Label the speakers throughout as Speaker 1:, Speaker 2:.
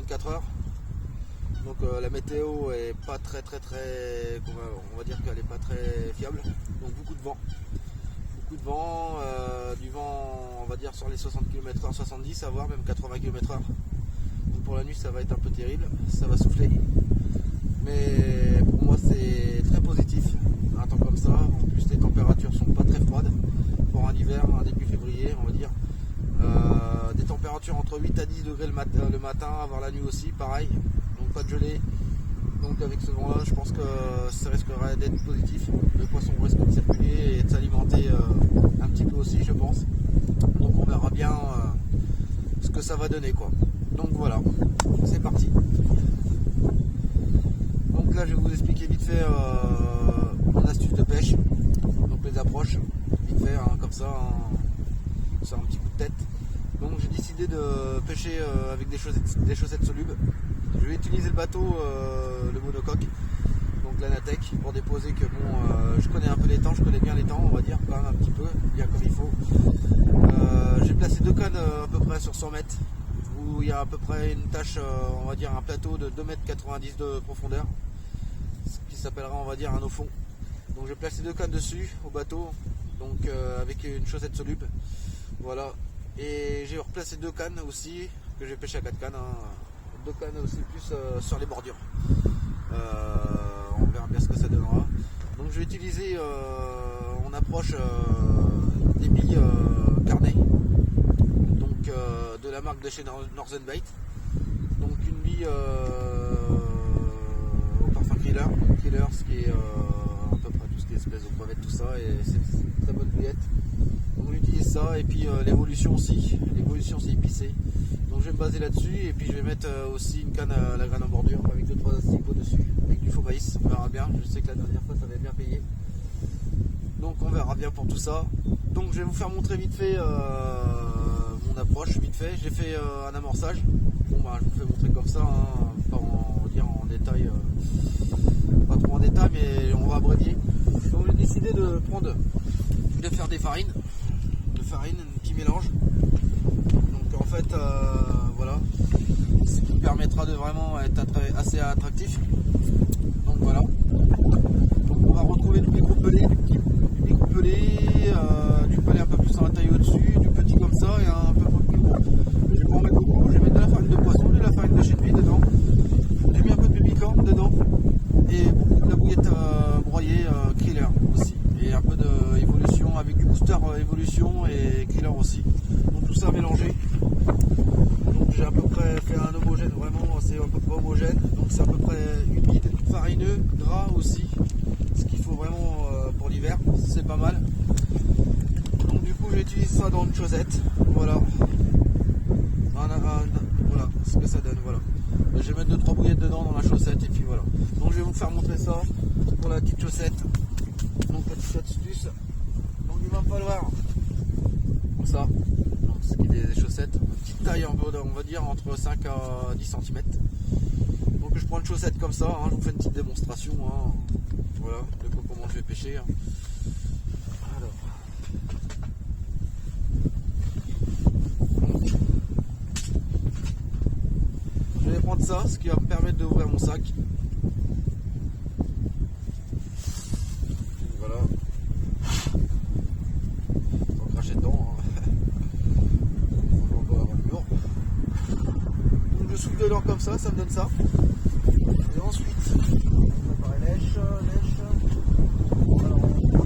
Speaker 1: 24 heures. Donc la météo est pas très, on va dire qu'elle est pas très fiable. Donc beaucoup de vent. Du vent, on va dire sur les 60 km/h, 70, voire même 80 km/h. Donc pour la nuit, ça va être un peu terrible, ça va souffler. Mais pour moi, c'est très positif, un temps comme ça. En plus, les températures sont pas très froides pour un hiver, un début février, on va dire. Des températures entre 8 à 10 degrés le matin, avoir la nuit aussi, pareil. Donc pas de gelée. Donc avec ce vent là, je pense que ça risquerait d'être positif. Le poisson risque de circuler et de s'alimenter un petit peu aussi, je pense. Donc on verra bien ce que ça va donner, quoi. Donc voilà, c'est parti. Donc là je vais vous expliquer vite fait mon astuce de pêche. Donc les approches, vite fait, hein, comme ça, sur un petit coup de tête. Donc j'ai décidé de pêcher avec des chaussettes solubles. Je vais utiliser le bateau, le monocoque, donc l'Anatech, pour déposer que bon, je connais un peu les temps, je connais bien les temps, on va dire, quand même un petit peu, bien comme il faut. J'ai placé deux cannes à peu près sur 100 mètres, où il y a à peu près une tâche, on va dire un plateau de 2,90 m de profondeur, ce qui s'appellera, on va dire, un eau fond. Donc j'ai placé deux cannes dessus, au bateau, donc avec une chaussette soluble, voilà. Et j'ai replacé deux cannes aussi, que j'ai pêché à 4 cannes, hein. Deux cannes aussi plus sur les bordures. On verra bien ce que ça donnera. Donc je vais utiliser en approche des billes carnet, donc de la marque de chez Northern Bait. Donc une bille au parfum Kriller, ce qui est à peu près tout ce qui est espèce de crevettes, tout ça, et c'est une très bonne bouillette. Donc j'utilise ça, et puis l'évolution aussi. L'évolution c'est épicé. Donc je vais me baser là-dessus, et puis je vais mettre aussi une canne à la graine en bordure avec 2-3 asticots dessus, avec du faux maïs, on verra bien. Je sais que la dernière fois ça avait bien payé. Donc on verra bien pour tout ça. Donc je vais vous faire montrer vite fait mon approche, vite fait. J'ai fait un amorçage. Bon bah je vous fais montrer comme ça, hein, pas en détail, pas trop en détail, mais on va abrévier. Donc j'ai décidé de faire des farines, un petit mélange. Donc en fait voilà, ce qui permettra de vraiment être assez attractif. Donc voilà. Donc on va retrouver du micro-pelé, du pelé un peu plus en la taille au-dessus, du petit comme ça et un peu plus gros. Je vais pas en mettre beaucoup, je vais mettre de la farine de poisson, de la farine de chèvre dedans. J'ai mis un peu de pemmican dedans et beaucoup de la bouillette broyée Kriller aussi. Et un peu d'évolution avec du booster évolution et Kriller aussi. Donc tout ça mélangé. Donc j'ai à peu près fait un homogène, vraiment c'est à peu près homogène. Donc c'est à peu près humide, farineux, gras aussi. Ce qu'il faut vraiment pour l'hiver, c'est pas mal. Donc du coup j'utilise ça dans une chaussette. Voilà. Voilà ce que ça donne. Voilà. Je vais mettre 2-3 bouillettes dedans dans la chaussette et puis voilà. Donc je vais vous faire montrer ça pour la petite chaussette. Donc la petite astuce. Donc il va me falloir ça. Donc ce qui est des chaussettes. Une petite taille on va dire entre 5 à 10 cm. Donc je prends une chaussette comme ça, hein, je vous fais une petite démonstration. Hein. Voilà, de comment je vais pêcher. Hein. Alors. Donc, je vais prendre ça, ce qui va me permettre d'ouvrir mon sac. Voilà. Faut cracher dedans. Hein. Faut avoir un mur. Donc je souffle dedans comme ça me donne ça. Et ensuite, on va préparer lèche. Alors,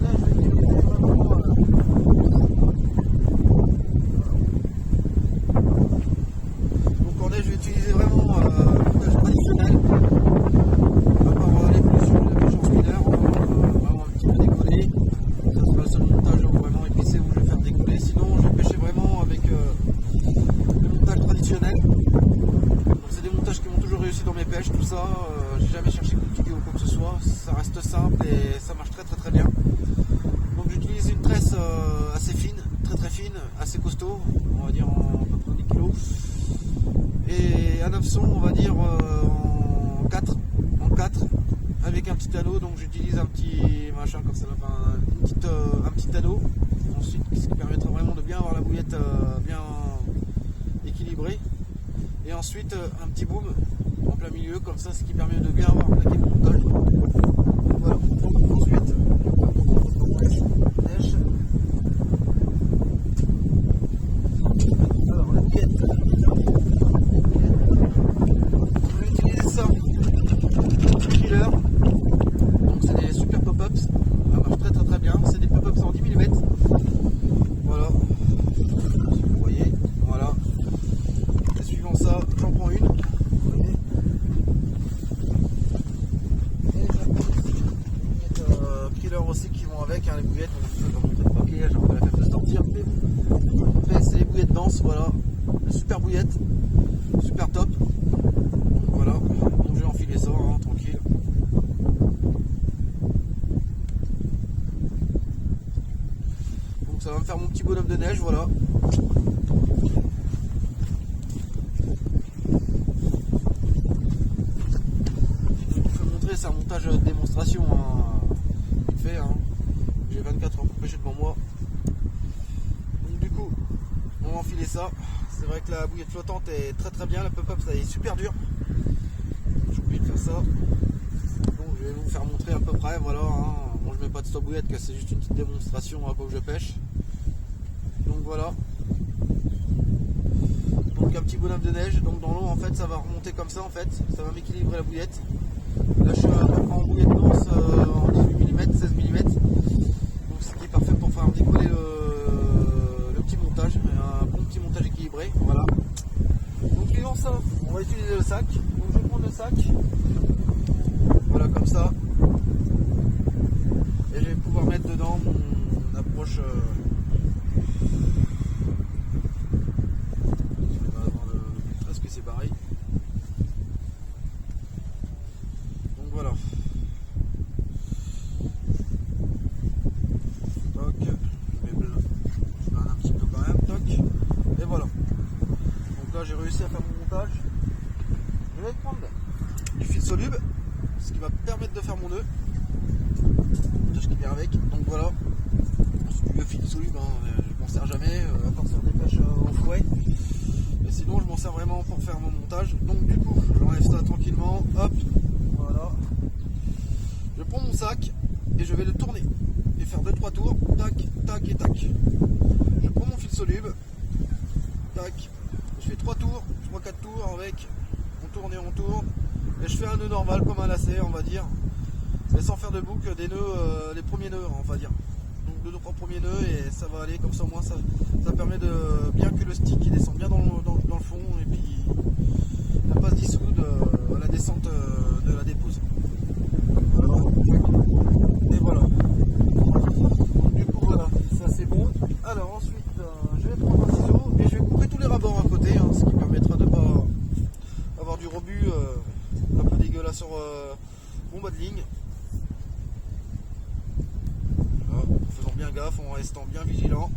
Speaker 1: là, je vais utiliser vraiment. Donc en lèche, je vais utiliser vraiment le montage traditionnel. À part l'évolution de la pêche en spinner, vraiment un petit peu décollé. Ça sera le seul montage vraiment épicé où je vais faire décoller. Sinon, je vais pêcher vraiment avec le montage traditionnel. C'est des montages qui m'ont toujours réussi dans mes pêches, tout ça. J'ai jamais cherché compliqué ou quoi que ce soit. Ça reste simple et ça marche très bien. Donc j'utilise une tresse assez fine, très fine, assez costaud, on va dire en à peu près 10 kg. Et un hameçon, on va dire en 4, avec un petit anneau. Donc j'utilise un petit machin comme ça, un petit anneau. Ensuite, ce qui permettra vraiment de bien avoir la bouillette bien équilibrée. Et ensuite un petit boom en plein milieu, comme ça, ce qui permet de bien avoir plaqué le montage. Voilà. Donc, ensuite, neige. Alors la bouillette. On va utiliser ça. Killer. Donc c'est des super pop-ups. Ça marche très très très bien. C'est des pop-ups en 10 mm. Voilà. Si vous voyez. Voilà. Et suivant ça, j'en prends une. Aussi qui vont avec, hein, les bouillettes, je vais pas montrer le paquet, j'aurais la peine de sortir, mais bon, après c'est les bouillettes denses, voilà, super bouillettes, super top, donc voilà, donc je vais enfiler ça, hein, tranquille. Donc ça va me faire mon petit bonhomme de neige, voilà. Je vous fais montrer, c'est un montage de démonstration, hein. Hein. J'ai 24 heures pour pêcher devant moi. Donc du coup, on va enfiler ça. C'est vrai que la bouillette flottante est très très bien. La pop-up, ça est super dur. J'ai oublié de faire ça. Donc je vais vous faire montrer à peu près. Voilà. Hein. Bon, je mets pas de stop bouillette, que c'est juste une petite démonstration à quoi que je pêche. Donc voilà. Donc un petit bonhomme de neige. Donc dans l'eau, en fait, ça va remonter comme ça. En fait, ça va m'équilibrer la bouillette. Là, je suis en bouillette dense en 18 mm, 16 mm. Donc, ce qui est parfait pour faire décoller le petit montage. Un bon petit montage équilibré. Voilà. Donc, suivant ça, on va utiliser le sac. Donc, je vais prendre le sac. Voilà, comme ça. Et je vais pouvoir mettre dedans mon approche. Est-ce que c'est pareil? Voilà. Toc. Je mets un petit peu quand même. Toc. Et voilà. Donc là j'ai réussi à faire mon montage. Je vais prendre du fil soluble, ce qui va me permettre de faire mon nœud. Le montage qui vient avec. Donc voilà. C'est du fil soluble, hein. Je m'en sers jamais, à part sur des pêches au fouet. Et sinon je m'en sers vraiment pour faire mon montage. Donc du coup, j'enlève ça tranquillement. Hop. Voilà. Je prends mon sac et je vais le tourner et faire 2-3 tours, tac, tac et tac. Je prends mon fil soluble, tac, je fais 3 tours, 3-4 tours avec, on tourne et on tourne, et je fais un nœud normal comme un lacet, on va dire, mais sans faire de boucle, des nœuds, les premiers nœuds, on va dire. Donc 2-3 premiers nœuds et ça va aller comme ça, au moins ça permet de bien que le stick il descend bien dans le fond et puis il n'a pas se dissoudre à la descente de la dépose. Voilà. Et voilà. Du coup voilà, ça c'est bon. Alors ensuite je vais prendre un ciseau et je vais couper tous les rabords à côté, hein, ce qui permettra de ne pas avoir du rebut un peu dégueulasse sur mon bas de ligne. Voilà, en faisant bien gaffe, en restant bien vigilant.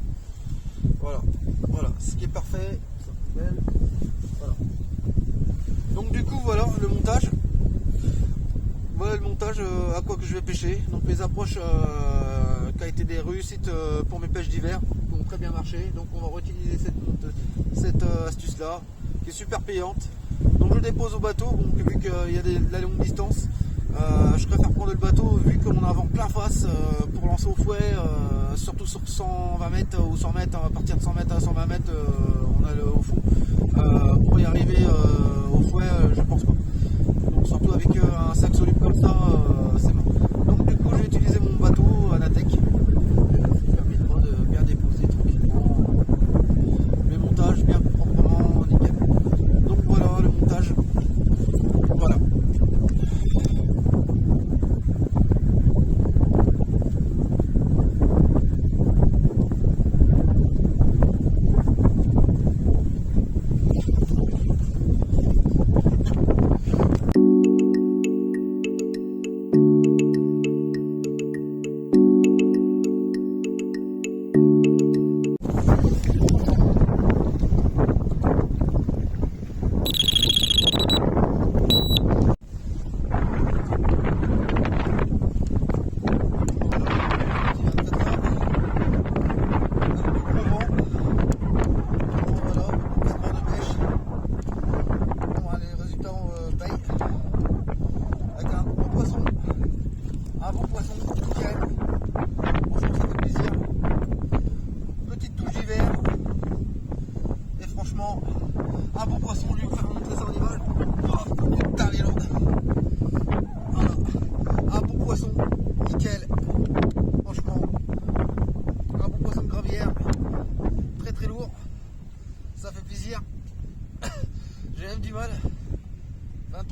Speaker 1: Voilà, voilà, ce qui est parfait, sa poubelle. Voilà. Donc du coup voilà le montage. Voilà le montage à quoi que je vais pêcher. Donc les approches qui a été des réussites pour mes pêches d'hiver, qui ont très bien marché. Donc on va réutiliser cette astuce là, qui est super payante. Donc je dépose au bateau, donc, vu qu'il y a de la longue distance. Je préfère prendre le bateau vu qu'on a vent plein face pour lancer au fouet, surtout sur 120 mètres ou 100 mètres, à partir de 100 mètres à 120 mètres on a le au fond. Pour y arriver au fouet, je pense pas. Donc surtout avec un sac soluble comme ça, c'est bon. Donc du coup je vais utiliser mon bateau Anatech qui permettra de bien déposer tranquillement les montages bien proprement, nickel. Donc voilà le montage. Voilà.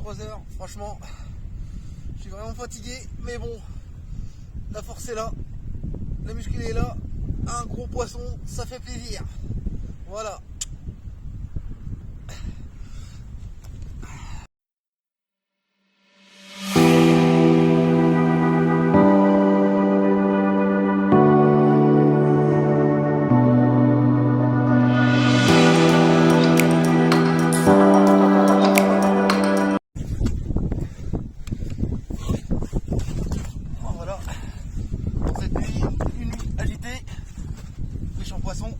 Speaker 1: 3 heures. Franchement, je suis vraiment fatigué, mais bon, la force est là, la muscu est là. Un gros poisson, ça fait plaisir. Voilà. Voilà. Pour cette nuit, une nuit agitée, riche en poissons.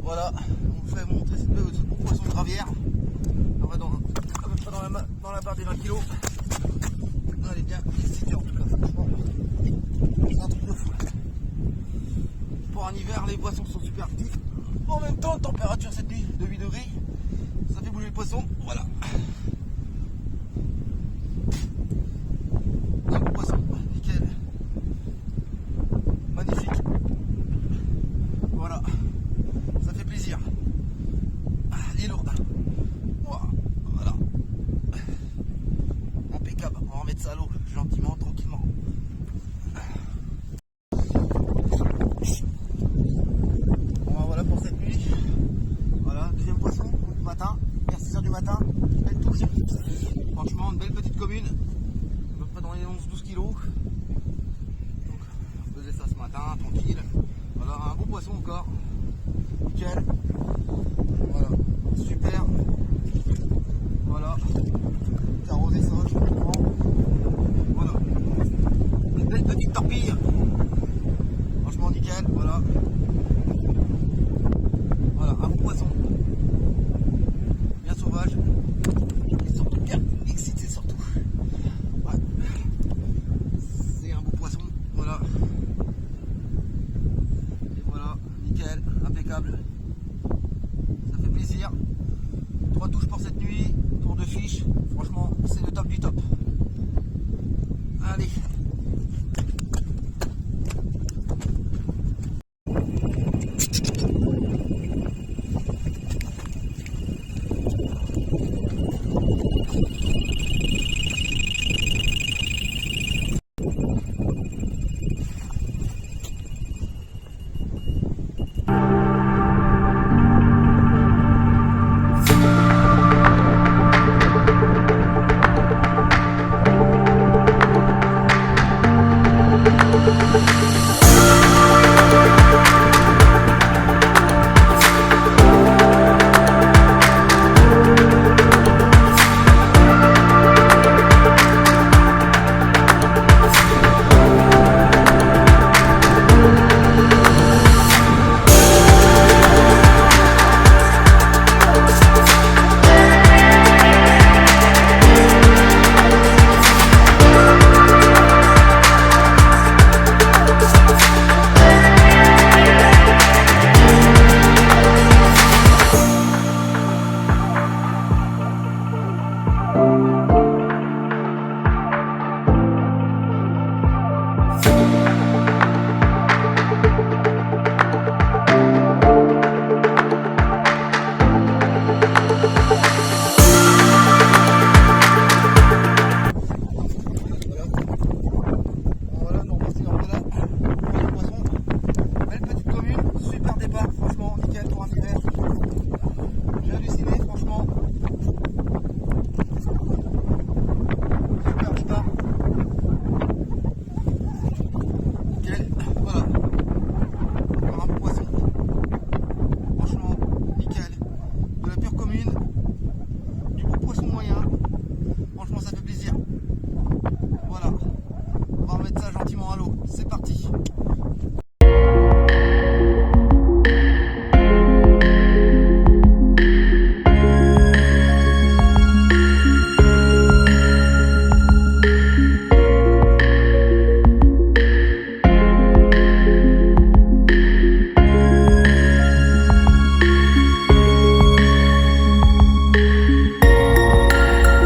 Speaker 1: Voilà, on vous fait montrer ce beau poisson de gravière. On va dans la barre des 20 kg. Elle est bien située en tout cas, franchement. C'est un truc de fou. Pour un hiver, les poissons sont super petits. En même temps, température cette nuit de 8 degrés. Ça fait bouger le poisson. Voilà. Un beau poisson, nickel. Magnifique. Voilà. Ça fait plaisir. Elle est lourde. Voilà. Impeccable. On va remettre ça à l'eau, gentiment, tranquillement. Bon, voilà pour cette nuit. Voilà, deuxième poisson du matin, vers 6 h du matin. Belle touche. Franchement, une belle petite commune. À peu près dans les 11-12 kilos. Donc, on faisait ça ce matin, tranquille. Voilà, un beau poisson encore. Nickel.